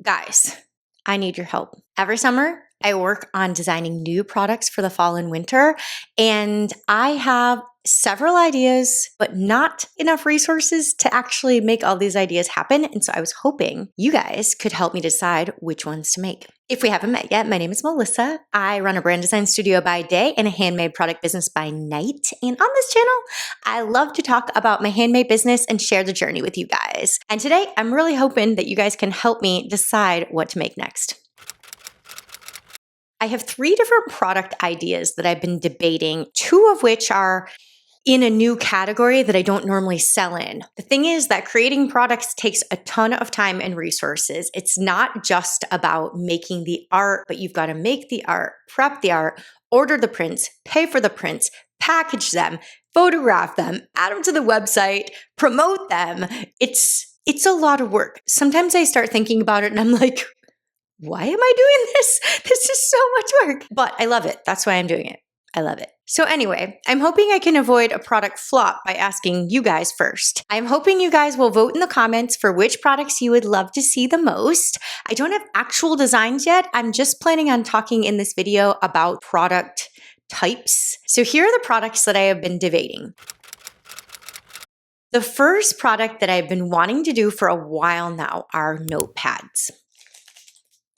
Guys, I need your help. Every summer, I work on designing new products for the fall and winter, and I have several ideas, but not enough resources to actually make all these ideas happen. And so I was hoping you guys could help me decide which ones to make. If we haven't met yet, my name is Melissa. I run a brand design studio by day and a handmade product business by night. And on this channel, I love to talk about my handmade business and share the journey with you guys. And today, I'm really hoping that you guys can help me decide what to make next. I have 3 different product ideas that I've been debating, 2 of which are in a new category that I don't normally sell in. The thing is that creating products takes a ton of time and resources. It's not just about making the art, but you've got to make the art, prep the art, order the prints, pay for the prints, package them, photograph them, add them to the website, promote them. It's a lot of work. Sometimes I start thinking about it and I'm like, why am I doing this? This is so much work, but I love it. That's why I'm doing it. I love it. So anyway, I'm hoping I can avoid a product flop by asking you guys first. I'm hoping you guys will vote in the comments for which products you would love to see the most. I don't have actual designs yet. I'm just planning on talking in this video about product types. So here are the products that I have been debating. The first product that I've been wanting to do for a while now are notepads.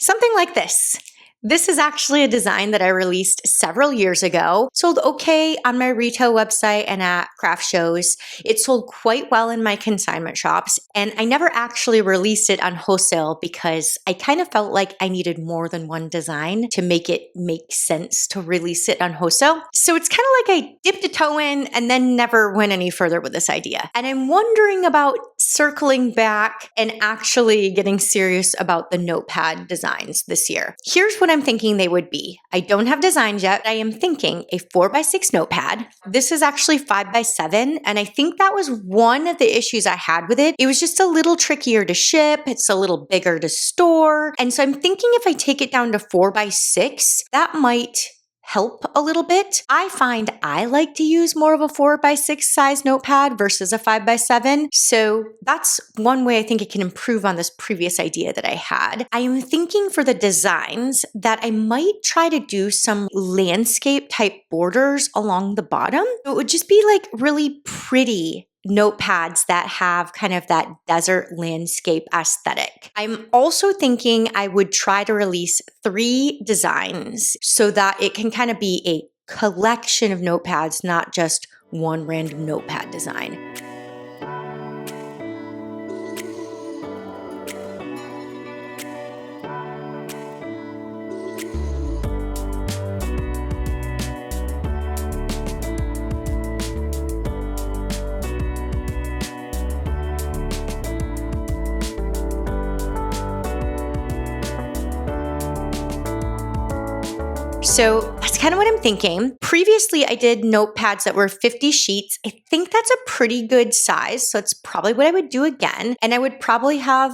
Something like this. This is actually a design that I released several years ago. Sold okay on my retail website and at craft shows. It sold quite well in my consignment shops, and I never actually released it on wholesale because I kind of felt like I needed more than one design to make it make sense to release it on wholesale. So it's kind of like I dipped a toe in and then never went any further with this idea. And I'm wondering about circling back and actually getting serious about the notepad designs this year. Here's what I'm thinking they would be. I don't have designs yet. I am thinking a 4x6 notepad. This is actually 5x7, and I think that was one of the issues I had with it. It was just a little trickier to ship. It's a little bigger to store. And so I'm thinking if I take it down to 4x6, that might help a little bit. I find I like to use more of a 4x6 size notepad versus a 5x7. So that's one way I think it can improve on this previous idea that I had. I am thinking for the designs that I might try to do some landscape type borders along the bottom. So it would just be like really pretty notepads that have kind of that desert landscape aesthetic. I'm also thinking I would try to release 3 designs so that it can kind of be a collection of notepads, not just one random notepad design. So that's kind of what I'm thinking. Previously, I did notepads that were 50 sheets. I think that's a pretty good size. So it's probably what I would do again. And I would probably have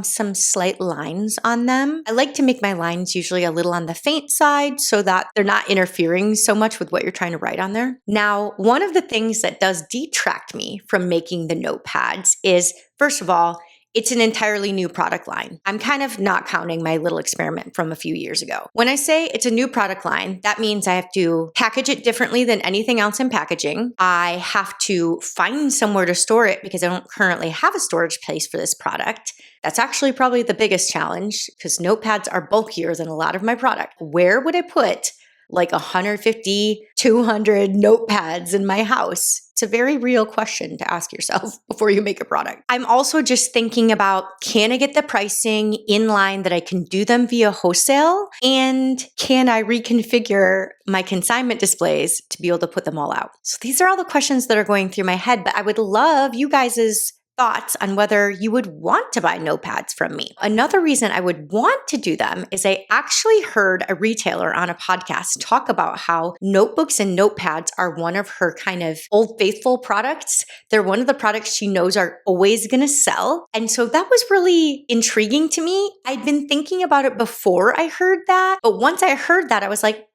some slight lines on them. I like to make my lines usually a little on the faint side so that they're not interfering so much with what you're trying to write on there. Now, one of the things that does detract me from making the notepads is, first of all, it's an entirely new product line. I'm kind of not counting my little experiment from a few years ago. When I say it's a new product line, that means I have to package it differently than anything else in packaging. I have to find somewhere to store it because I don't currently have a storage place for this product. That's actually probably the biggest challenge because notepads are bulkier than a lot of my product. Where would I put like 150, 200 notepads in my house? It's a very real question to ask yourself before you make a product. I'm also just thinking about, can I get the pricing in line that I can do them via wholesale? And can I reconfigure my consignment displays to be able to put them all out? So these are all the questions that are going through my head, but I would love you guys' thoughts on whether you would want to buy notepads from me. Another reason I would want to do them is I actually heard a retailer on a podcast talk about how notebooks and notepads are one of her kind of old faithful products. They're one of the products she knows are always going to sell. And so that was really intriguing to me. I'd been thinking about it before I heard that, but once I heard that, I was like,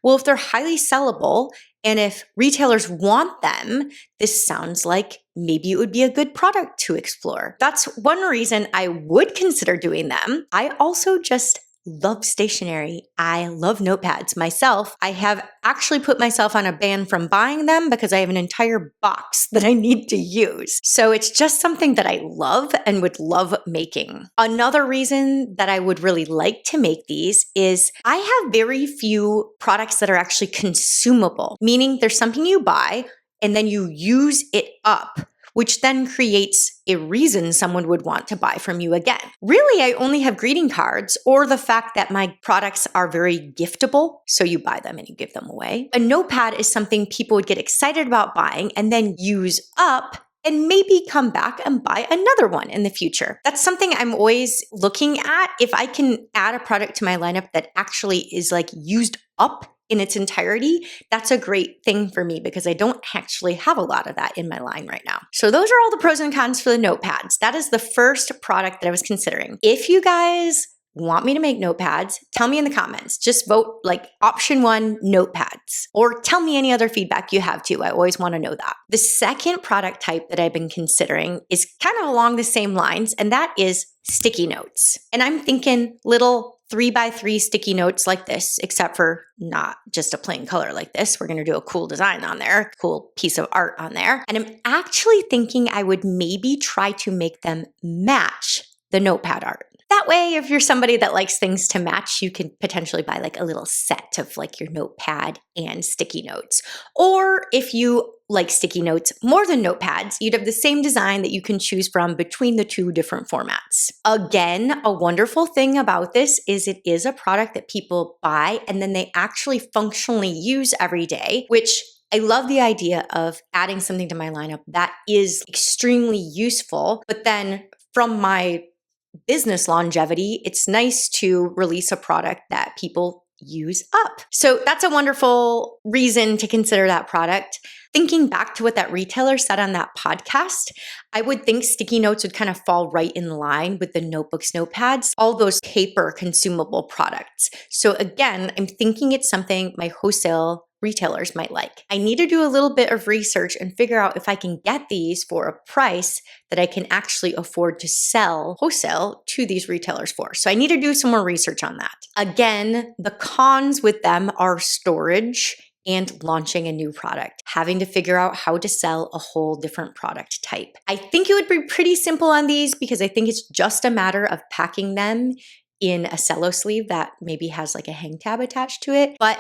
well, if they're highly sellable And if retailers want them, this sounds like maybe it would be a good product to explore. That's one reason I would consider doing them. I also just love stationery. I love notepads myself. I have actually put myself on a ban from buying them because I have an entire box that I need to use. So it's just something that I love and would love making. Another reason that I would really like to make these is I have very few products that are actually consumable, meaning there's something you buy and then you use it up, which then creates a reason someone would want to buy from you again. Really, I only have greeting cards or the fact that my products are very giftable, so you buy them and you give them away. A notepad is something people would get excited about buying and then use up and maybe come back and buy another one in the future. That's something I'm always looking at. If I can add a product to my lineup that actually is like used up in its entirety, that's a great thing for me because I don't actually have a lot of that in my line right now. So those are all the pros and cons for the notepads. That is the first product that I was considering. If you guys want me to make notepads, tell me in the comments. Just vote like option 1, notepads, or tell me any other feedback you have too. I always want to know that. The second product type that I've been considering is kind of along the same lines, and that is sticky notes. And I'm thinking little 3x3 sticky notes like this, except for not just a plain color like this. We're going to do a cool design on there, cool piece of art on there. And I'm actually thinking I would maybe try to make them match the notepad art. That way, if you're somebody that likes things to match, you can potentially buy like a little set of like your notepad and sticky notes. Or if you like sticky notes more than notepads, you'd have the same design that you can choose from between the two different formats. Again, a wonderful thing about this is it is a product that people buy and then they actually functionally use every day, which I love the idea of adding something to my lineup that is extremely useful, but then from my business longevity, it's nice to release a product that people use up. So that's a wonderful reason to consider that product. Thinking back to what that retailer said on that podcast, I would think sticky notes would kind of fall right in line with the notebooks, notepads, all those paper consumable products. So again, I'm thinking it's something my wholesale retailers might like. I need to do a little bit of research and figure out if I can get these for a price that I can actually afford to sell wholesale to these retailers for. So I need to do some more research on that. Again, the cons with them are storage and launching a new product, having to figure out how to sell a whole different product type. I think it would be pretty simple on these because I think it's just a matter of packing them in a cello sleeve that maybe has like a hang tab attached to it. But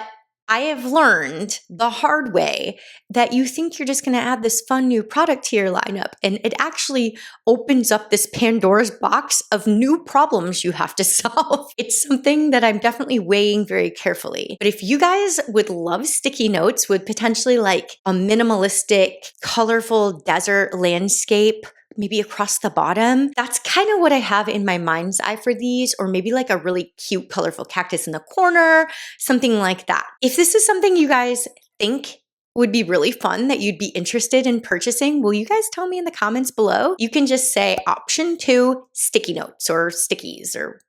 I have learned the hard way that you think you're just going to add this fun new product to your lineup, and it actually opens up this Pandora's box of new problems you have to solve. It's something that I'm definitely weighing very carefully. But if you guys would love sticky notes with potentially like a minimalistic, colorful desert landscape, maybe across the bottom. That's kind of what I have in my mind's eye for these, or maybe like a really cute, colorful cactus in the corner, something like that. If this is something you guys think would be really fun that you'd be interested in purchasing, will you guys tell me in the comments below? You can just say option 2, sticky notes or stickies, or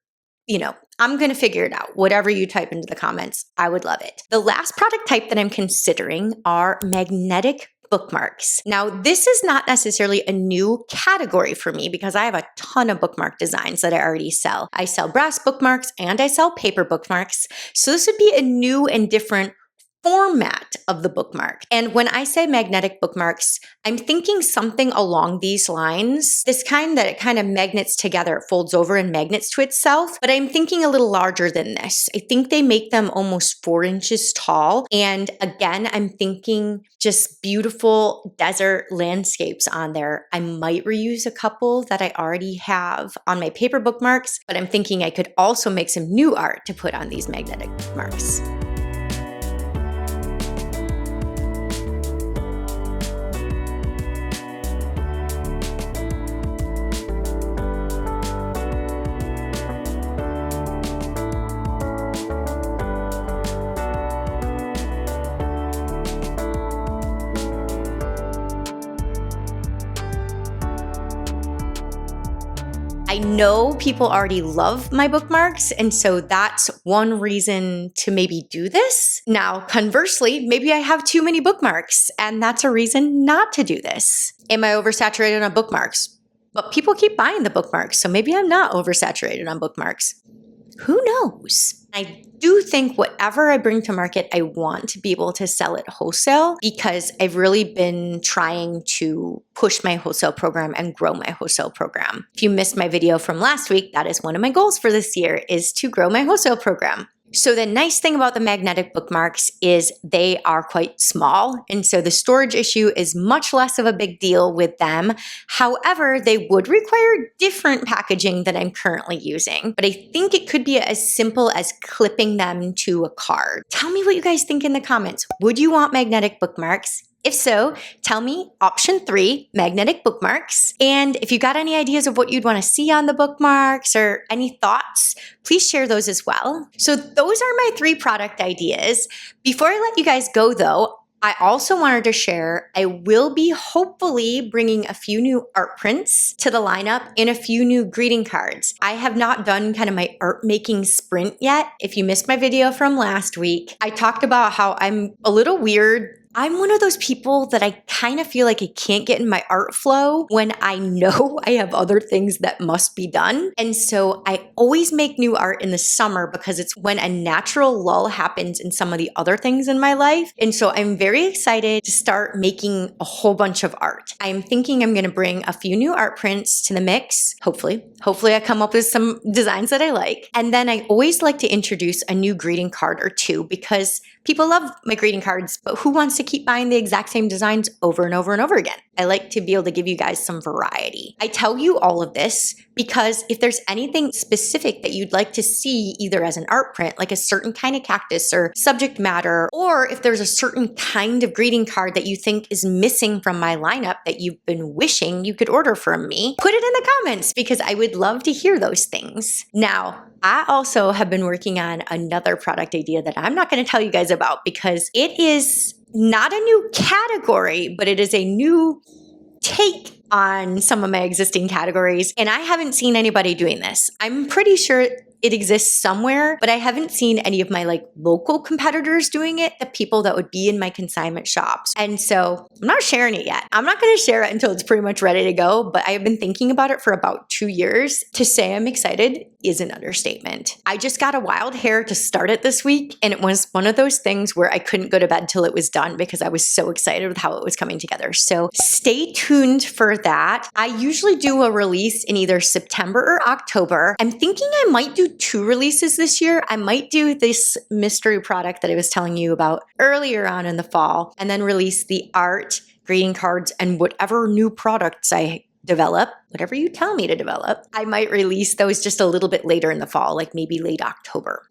I'm going to figure it out. Whatever you type into the comments, I would love it. The last product type that I'm considering are magnetic bookmarks. Now, this is not necessarily a new category for me because I have a ton of bookmark designs that I already sell. I sell brass bookmarks and I sell paper bookmarks. So this would be a new and different format of the bookmark. And when I say magnetic bookmarks, I'm thinking something along these lines. This kind that it kind of magnets together, it folds over and magnets to itself. But I'm thinking a little larger than this. I think they make them almost 4 inches tall. And again, I'm thinking just beautiful desert landscapes on there. I might reuse a couple that I already have on my paper bookmarks, but I'm thinking I could also make some new art to put on these magnetic bookmarks. I know people already love my bookmarks, and so that's one reason to maybe do this. Now, conversely, maybe I have too many bookmarks, and that's a reason not to do this. Am I oversaturated on bookmarks? But people keep buying the bookmarks, so maybe I'm not oversaturated on bookmarks. Who knows? I do think whatever I bring to market, I want to be able to sell it wholesale because I've really been trying to push my wholesale program and grow my wholesale program. If you missed my video from last week, that is one of my goals for this year is to grow my wholesale program. So the nice thing about the magnetic bookmarks is they are quite small, and so the storage issue is much less of a big deal with them. However, they would require different packaging than I'm currently using, but I think it could be as simple as clipping them to a card. Tell me what you guys think in the comments. Would you want magnetic bookmarks? If so, tell me option 3, magnetic bookmarks. And if you got any ideas of what you'd want to see on the bookmarks or any thoughts, please share those as well. So those are my 3 product ideas. Before I let you guys go though, I also wanted to share, I will be hopefully bringing a few new art prints to the lineup and a few new greeting cards. I have not done kind of my art making sprint yet. If you missed my video from last week, I talked about how I'm a little weird. I'm one of those people that I kind of feel like I can't get in my art flow when I know I have other things that must be done. And so I always make new art in the summer because it's when a natural lull happens in some of the other things in my life. And so I'm very excited to start making a whole bunch of art. I'm thinking I'm going to bring a few new art prints to the mix. Hopefully I come up with some designs that I like. And then I always like to introduce a new greeting card or two because people love my greeting cards, but who wants to keep buying the exact same designs over and over and over again? I like to be able to give you guys some variety. I tell you all of this because if there's anything specific that you'd like to see either as an art print, like a certain kind of cactus or subject matter, or if there's a certain kind of greeting card that you think is missing from my lineup that you've been wishing you could order from me, put it in the comments because I would love to hear those things. Now, I also have been working on another product idea that I'm not going to tell you guys about because it is not a new category, but it is a new take on some of my existing categories. And I haven't seen anybody doing this. I'm pretty sure it exists somewhere, but I haven't seen any of my local competitors doing it, the people that would be in my consignment shops. And so I'm not sharing it yet. I'm not going to share it until it's pretty much ready to go, but I have been thinking about it for about 2 years. To say I'm excited is an understatement. I just got a wild hair to start it this week, and it was one of those things where I couldn't go to bed till it was done because I was so excited with how it was coming together. So stay tuned for that. I usually do a release in either September or October. I'm thinking I might do 2 releases this year. I might do this mystery product that I was telling you about earlier on in the fall, and then release the art, greeting cards, and whatever new products I develop, whatever you tell me to develop. I might release those just a little bit later in the fall, like maybe late October.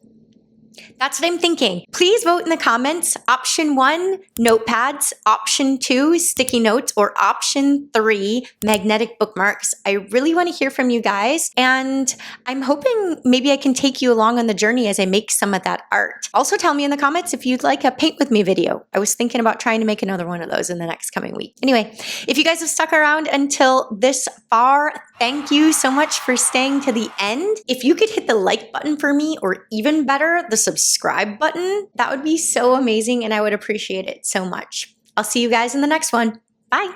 That's what I'm thinking. Please vote in the comments. Option 1, notepads. Option 2, sticky notes. Or option 3, magnetic bookmarks. I really want to hear from you guys. And I'm hoping maybe I can take you along on the journey as I make some of that art. Also tell me in the comments if you'd like a paint with me video. I was thinking about trying to make another one of those in the next coming week. Anyway, if you guys have stuck around until this far, thank you so much for staying to the end. If you could hit the like button for me, or even better, the subscribe button, that would be so amazing and I would appreciate it so much. I'll see you guys in the next one. Bye.